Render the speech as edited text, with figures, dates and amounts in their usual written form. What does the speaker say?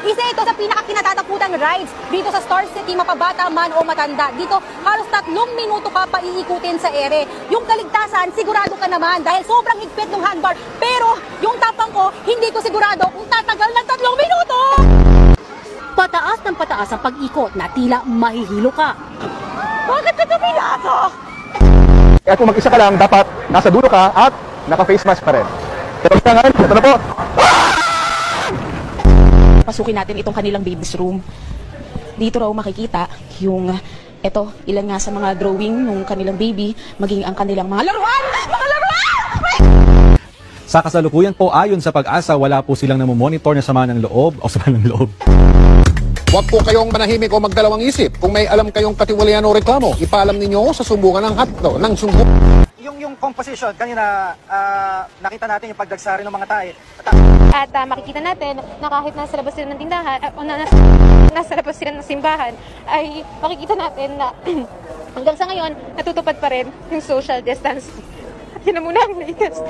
Isa ito sa pinakakinatatakutang rides dito sa Star City, mapabata man o matanda. Dito halos 3 minuto ka pa iikutin sa ere. Yung kaligtasan, sigurado ka naman dahil sobrang higpit ng handbar. Pero yung tapang ko, hindi ko sigurado kung tatagal ng 3 minuto! Pataas ng pataas ang pag-ikot na tila mahihilo ka. Bakit ka tumilaso? Kaya kung mag-isa ka lang, dapat nasa dulo ka at naka-face mask pa rin. Pero ngayon, ito na po. Pasukin natin itong kanilang baby's room. Dito raw makikita yung, ilan nga sa mga drawing ng kanilang baby, maging ang kanilang mga laruan! Mga laruan! Sa kasalukuyan po, ayon sa Pag-asa, wala po silang namomonitor na sama ng loob o sama ng loob. Huwag po kayong manahimik o magdalawang isip. Kung may alam kayong katiwalian o reklamo, ipaalam ninyo sa sumbungan ng hatlo, ng sumbungan. Yung composition, kanina nakita natin yung pagdagsari ng mga tae. At makikita natin na kahit nasa labas sila ng tindahan, o nasa labas sila ng simbahan, ay makikita natin na hanggang sa ngayon, natutupad pa rin yung social distancing. At yun na muna ang latest.